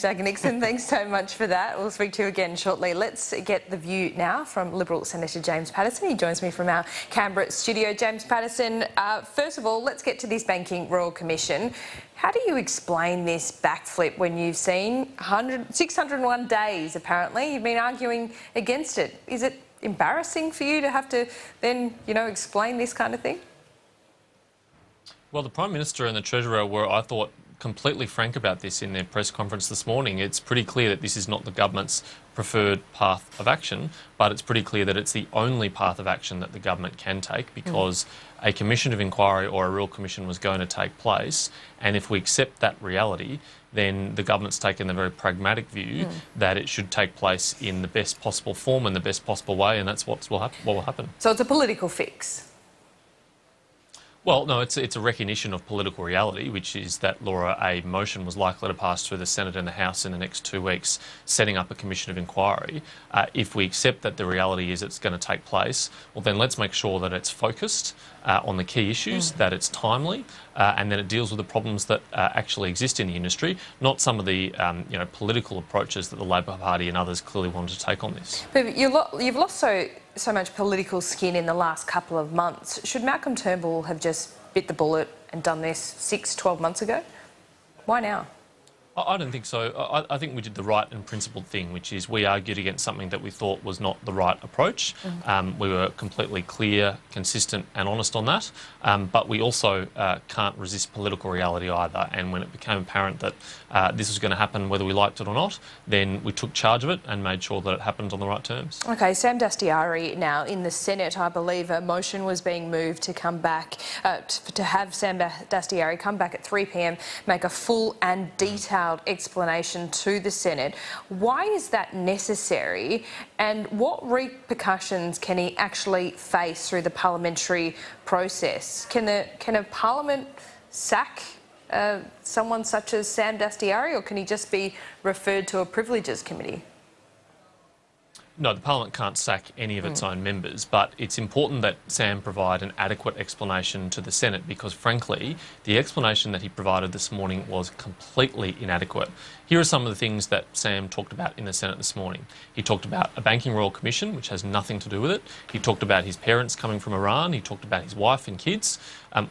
Jack Nixon, thanks so much for that. We'll speak to you again shortly. Let's get the view now from Liberal Senator James Paterson. He joins me from our Canberra studio. James Paterson, first of all, let's get to this Banking Royal Commission. How do you explain this backflip when you've seen 601 days, apparently? You've been arguing against it. Is it embarrassing for you to have to then, explain this kind of thing? Well, the Prime Minister and the Treasurer were, I thought, completely frank about this in their press conference this morning. It's pretty clear that this is not the government's preferred path of action, but it's pretty clear that it's the only path of action that the government can take, because a commission of inquiry or a real commission was going to take place, and if we accept that reality, then the government's taken the very pragmatic view that it should take place in the best possible form and the best possible way, and that's what will happen. So it's a political fix? Well, no, it's a recognition of political reality, which is that, Laura, a motion was likely to pass through the Senate and the House in the next 2 weeks, setting up a commission of inquiry. If we accept that the reality is it's going to take place, well, then let's make sure that it's focused on the key issues, that it's timely, and that it deals with the problems that actually exist in the industry, not some of the political approaches that the Labor Party and others clearly wanted to take on this. But you've lost so much political skin in the last couple of months. Should Malcolm Turnbull have just bit the bullet and done this 12 months ago? Why now? I don't think so. I think we did the right and principled thing, which is we argued against something that we thought was not the right approach. We were completely clear, consistent and honest on that, but we also can't resist political reality either. And when it became apparent that this was going to happen whether we liked it or not, then we took charge of it and made sure that it happened on the right terms. OK, Sam Dastyari now in the Senate, I believe a motion was being moved to come back, to have Sam Dastyari come back at 3 p.m, make a full and detailed explanation to the Senate. Why is that necessary, and what repercussions can he actually face through the parliamentary process? Can a parliament sack someone such as Sam Dastyari, or can he just be referred to a privileges committee? No, the Parliament can't sack any of its own members, but it's important that Sam provide an adequate explanation to the Senate, because, frankly, the explanation that he provided this morning was completely inadequate. Here are some of the things that Sam talked about in the Senate this morning. He talked about a Banking Royal Commission, which has nothing to do with it. He talked about his parents coming from Iran. He talked about his wife and kids.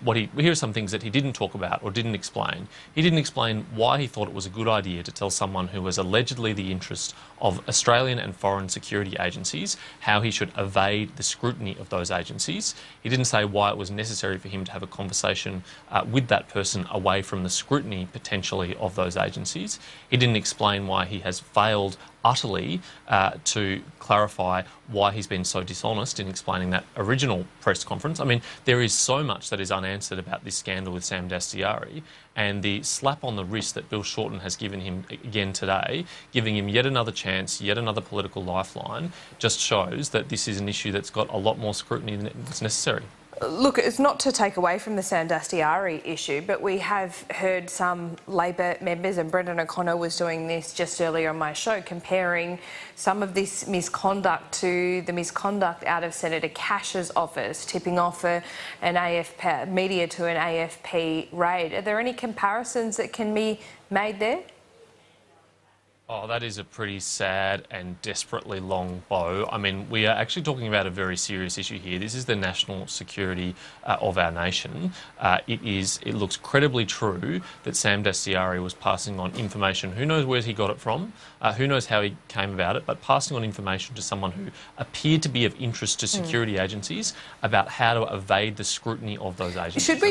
Here are some things that he didn't talk about or didn't explain. He didn't explain why he thought it was a good idea to tell someone who was allegedly the interest of Australian and foreign security agencies how he should evade the scrutiny of those agencies. He didn't say why it was necessary for him to have a conversation with that person away from the scrutiny, potentially, of those agencies. He didn't explain why he has failed utterly to clarify why he's been so dishonest in explaining that original press conference. I mean, there is so much that is unanswered about this scandal with Sam Dastyari, and the slap on the wrist that Bill Shorten has given him again today, giving him yet another chance, yet another political lifeline, just shows that this is an issue that's got a lot more scrutiny than is necessary. Look, it's not to take away from the Sam Dastyari issue, but we have heard some Labor members, and Brendan O'Connor was doing this just earlier on my show, comparing some of this misconduct to the misconduct out of Senator Cash's office, tipping off an AFP media to an AFP raid. Are there any comparisons that can be made there? Oh, that is a pretty sad and desperately long bow. I mean, we are actually talking about a very serious issue here. This is the national security of our nation. It looks credibly true that Sam Dastyari was passing on information. Who knows where he got it from? Who knows how he came about it? But passing on information to someone who appeared to be of interest to security agencies about how to evade the scrutiny of those agencies. Should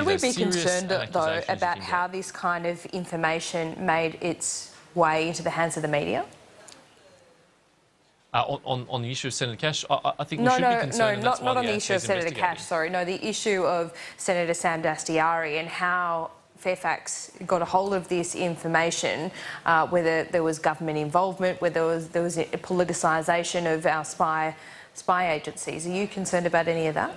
we be concerned, though, about how this kind of information made its way into the hands of the media? On the issue of Senator Cash, I think we should be concerned. Not on the issue of Senator Cash, sorry. No, the issue of Senator Sam Dastyari and how Fairfax got a hold of this information, whether there was government involvement, whether there was a politicisation of our spy agencies. Are you concerned about any of that?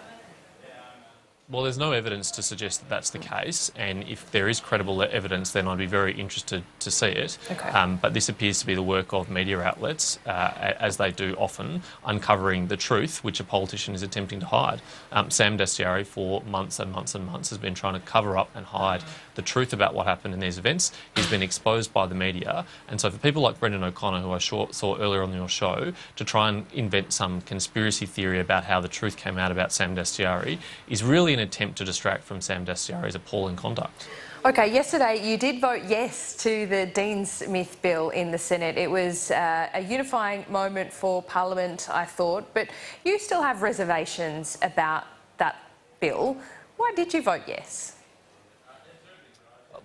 Well, there's no evidence to suggest that that's the case, and if there is credible evidence, then I'd be very interested to see it. Okay. But this appears to be the work of media outlets, as they do often, uncovering the truth, which a politician is attempting to hide. Sam Dastyari, for months and months and months, has been trying to cover up and hide the truth about what happened in these events. He's been exposed by the media, and so for people like Brendan O'Connor, who I saw earlier on your show, to try and invent some conspiracy theory about how the truth came out about Sam Dastyari is really an attempt to distract from Sam Dastyari's appalling conduct. Okay, yesterday you did vote yes to the Dean Smith bill in the Senate. It was a unifying moment for Parliament, I thought, but you still have reservations about that bill. Why did you vote yes?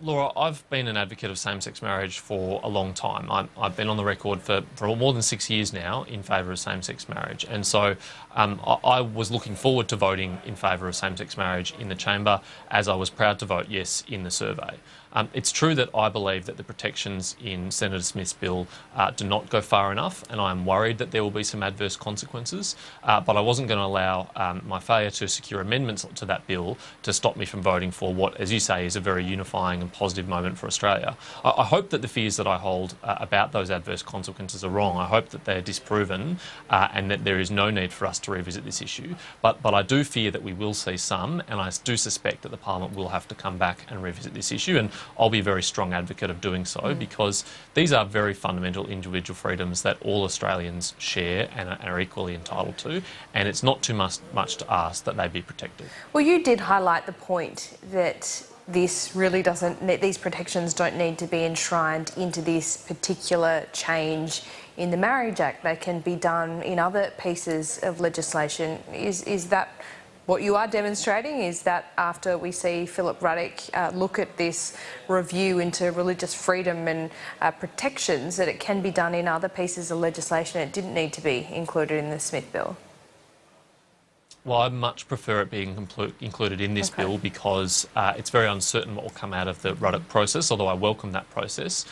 Laura, I've been an advocate of same-sex marriage for a long time. I've been on the record for more than 6 years now in favour of same-sex marriage, and so I was looking forward to voting in favour of same-sex marriage in the chamber, as I was proud to vote yes in the survey. It's true that I believe that the protections in Senator Smith's bill do not go far enough, and I am worried that there will be some adverse consequences, but I wasn't going to allow my failure to secure amendments to that bill to stop me from voting for what, as you say, is a very unifying and positive moment for Australia. I hope that the fears that I hold about those adverse consequences are wrong. I hope that they're disproven and that there is no need for us to revisit this issue, but I do fear that we will see some, and I do suspect that the Parliament will have to come back and revisit this issue, and I'll be a very strong advocate of doing so because these are very fundamental individual freedoms that all Australians share and are equally entitled to, and it's not too much to ask that they be protected. Well, you did highlight the point that these protections don't need to be enshrined into this particular change in the Marriage Act. They can be done in other pieces of legislation. Is that what you are demonstrating? Is that after we see Philip Ruddock look at this review into religious freedom and protections, that it can be done in other pieces of legislation? It didn't need to be included in the Smith bill. Well, I much prefer it being included in this bill because it's very uncertain what will come out of the Ruddock process, although I welcome that process.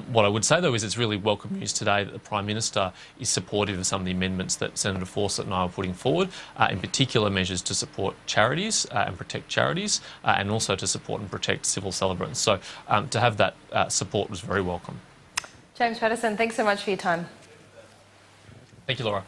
What I would say, though, is it's really welcome news today that the Prime Minister is supportive of some of the amendments that Senator Fawcett and I are putting forward, in particular measures to support charities and protect charities, and also to support and protect civil celebrants. So to have that support was very welcome. James Paterson, thanks so much for your time. Thank you, Laura.